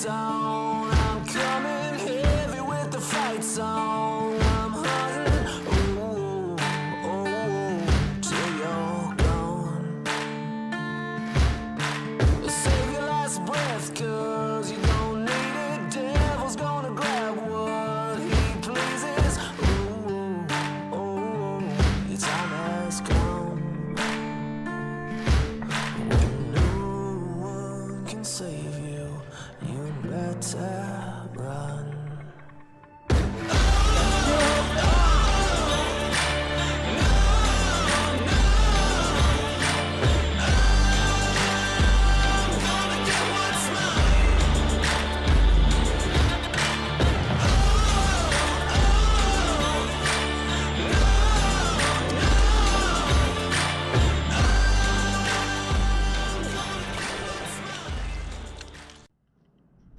on. I'm coming heavy with the fight song. I'm hunting, ooh, oh, till you're gone. Save your last breath, 'cause you don't need it. Devil's gonna grab what he pleases. Ooh, oh, your time has come. When no one can save you, you better run.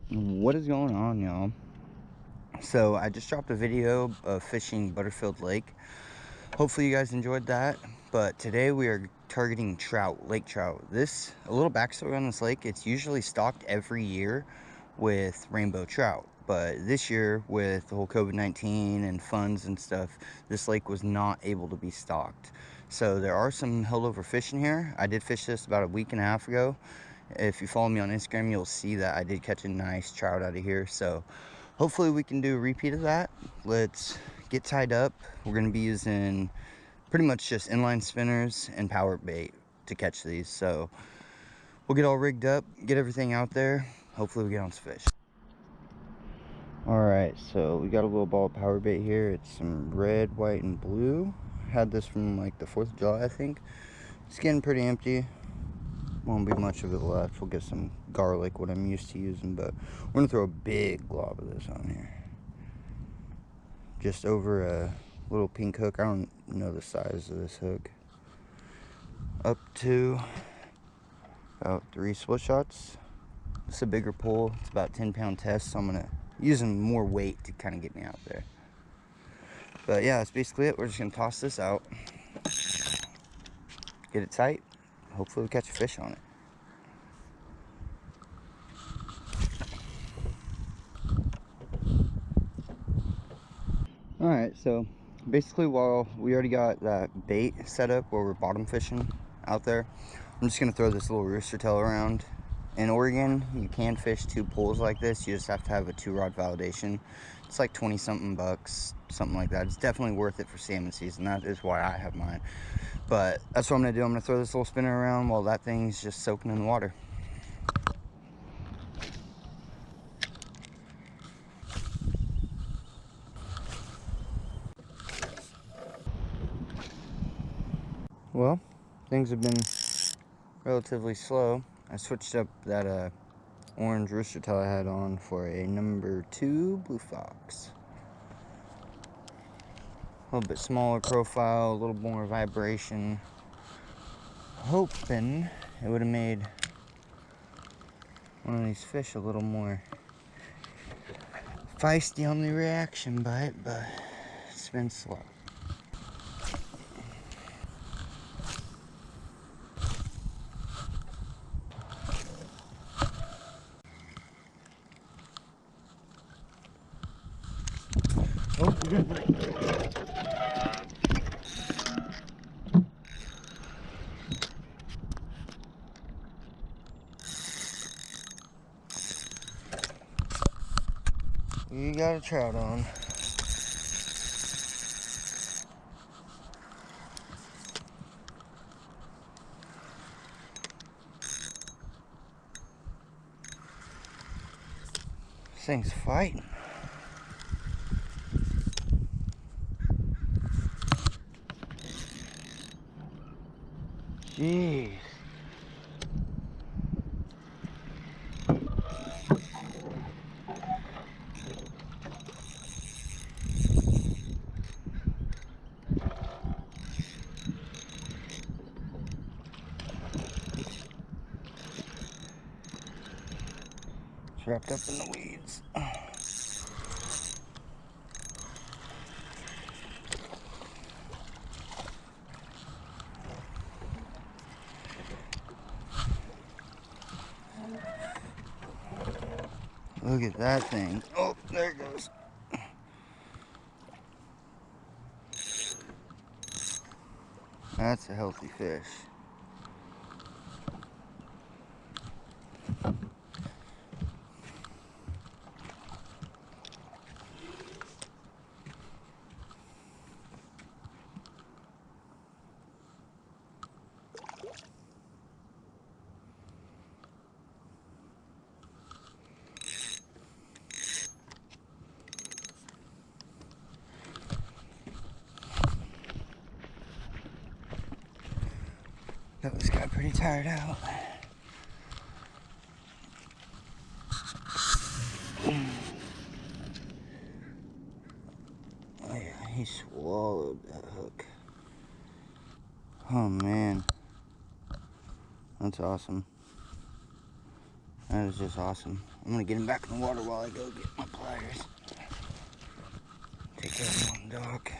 What is going on, y'all? So I just dropped a video of fishing Butterfield Lake. Hopefully you guys enjoyed that. But today we are targeting trout, lake trout. A little backstory on this lake: it's usually stocked every year with rainbow trout, but this year with the whole COVID-19 and funds and stuff, this lake was not able to be stocked. So there are some held over fish in here. I did fish this about a week and a half ago. If you follow me on Instagram, you'll see that I did catch a nice trout out of here. So hopefully we can do a repeat of that. Let's get tied up. We're going to be using pretty much just inline spinners and power bait to catch these. So we'll get all rigged up, get everything out there. Hopefully we get on some fish. All right, so we got a little ball of power bait here. It's some red, white, and blue. Had this from like the 4th of July, I think. It's getting pretty empty. Won't be much of it left. We'll get some garlic, what I'm used to using, but we're gonna throw a big glob of this on here, just over a little pink hook. I don't know the size of this hook. Up to about 3 split shots. It's a bigger pull. It's about 10-pound test, so I'm gonna using more weight to kind of get me out there. But yeah, that's basically it. We're just gonna toss this out, get it tight. Hopefully we catch a fish on it. Alright, so basically while we already got that bait set up where we're bottom fishing out there, I'm just going to throw this little rooster tail around. In Oregon, you can fish 2 poles like this. You just have to have a 2-rod validation. It's like 20-something bucks, something like that. It's definitely worth it for salmon season. That is why I have mine. But that's what I'm going to do. I'm going to throw this little spinner around while that thing's just soaking in the water. Well, things have been relatively slow. I switched up that orange rooster tail I had on for a number 2 blue fox. A little bit smaller profile, a little more vibration. Hoping it would have made one of these fish a little more feisty on the reaction bite, but it's been slow. Oh, good. You got a trout on. This thing's fighting. Jeez. It's wrapped up in the weeds. Look at that thing. Oh, there it goes. That's a healthy fish. Got this guy pretty tired out. Oh yeah, he swallowed that hook. Oh man. That's awesome. That is just awesome. I'm gonna get him back in the water while I go get my pliers. Take that one, dog.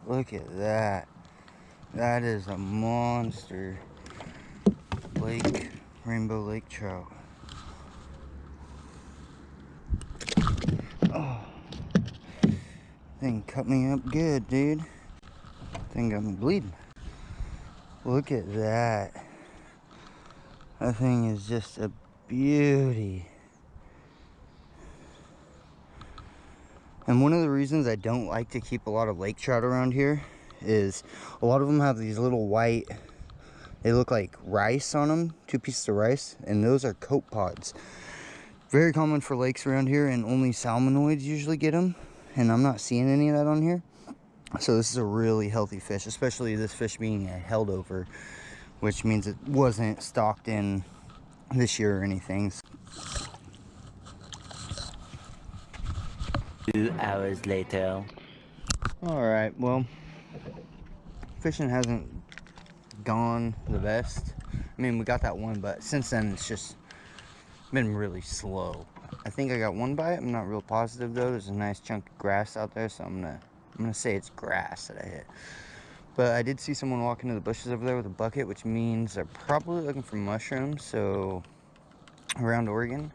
Look at that. That is a monster rainbow lake trout. Oh, thing cut me up good, dude. Thing got me bleeding. Look at that. That thing is just a beauty. And one of the reasons I don't like to keep a lot of lake trout around here is a lot of them have these little white, they look like rice on them, 2 pieces of rice, and those are cope pods. Very common for lakes around here, and only salmonoids usually get them, and I'm not seeing any of that on here. So this is a really healthy fish, especially this fish being a held over, which means it wasn't stocked in this year or anything. 2 hours later. Alright, well, fishing hasn't gone the best. I mean, we got that one, but since then it's just been really slow. I think I got one bite. I'm not real positive though. There's a nice chunk of grass out there, so I'm gonna say it's grass that I hit. But I did see someone walk into the bushes over there with a bucket, which means they're probably looking for mushrooms. So around Oregon,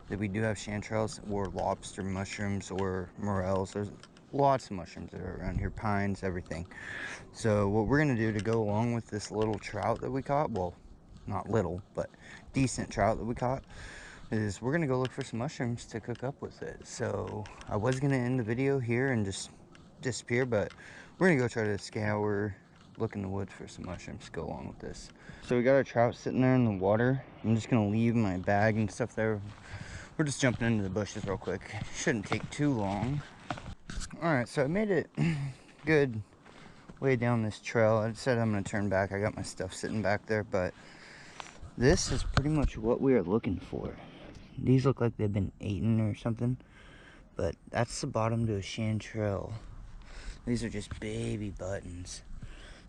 that we do have chanterelles or lobster mushrooms or morels. There's lots of mushrooms that are around here, pines, everything. So what we're gonna do to go along with this little trout that we caught, well, not little, but decent trout that we caught, is we're gonna go look for some mushrooms to cook up with it. So I was gonna end the video here and just disappear, but we're gonna go try to scour, look in the woods for some mushrooms to go along with this. So we got our trout sitting there in the water. I'm just gonna leave my bag and stuff there. We're just jumping into the bushes real quick. Shouldn't take too long. All right, so I made it good way down this trail. I said I'm gonna turn back. I got my stuff sitting back there, but this is pretty much what we are looking for. These look like they've been eaten or something, but that's the bottom to a chanterelle. These are just baby buttons.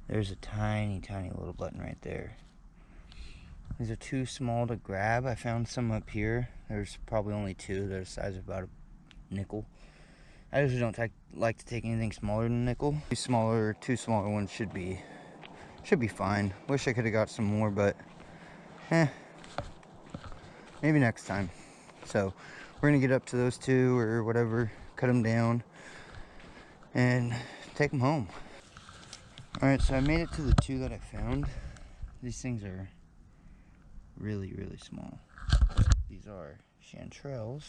There's a tiny, tiny little button right there. These are too small to grab. I found some up here. There's probably only 2. They're the size of about a nickel. I usually don't like to take anything smaller than a nickel. Two smaller ones should be fine. Wish I could have got some more, but maybe next time. So we're gonna get up to those 2 or whatever, cut them down, and take them home. All right, so I made it to the 2 that I found. These things are really, really small. These are chanterelles.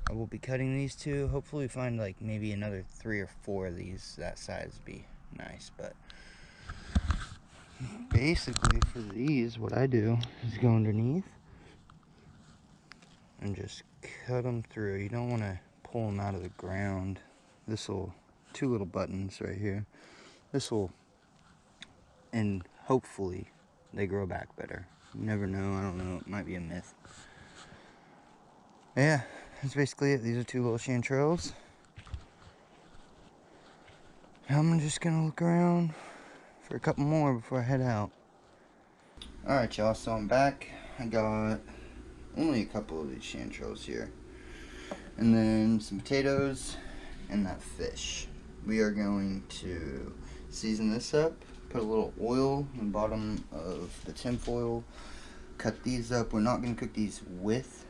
I will be cutting these 2. Hopefully find like maybe another 3 or 4 of these that size would be nice. But basically for these, what I do is go underneath and just cut them through. You don't want to pull them out of the ground. This will, 2 little buttons right here. This will, and hopefully they grow back better. You never know. I don't know. It might be a myth. Yeah, that's basically it. These are 2 little chanterelles. I'm just gonna look around for a couple more before I head out. Alright y'all, so I'm back. I got only a couple of these chanterelles here. And then some potatoes and that fish. We are going to season this up. Put a little oil in the bottom of the tin foil. Cut these up. We're not going to cook these with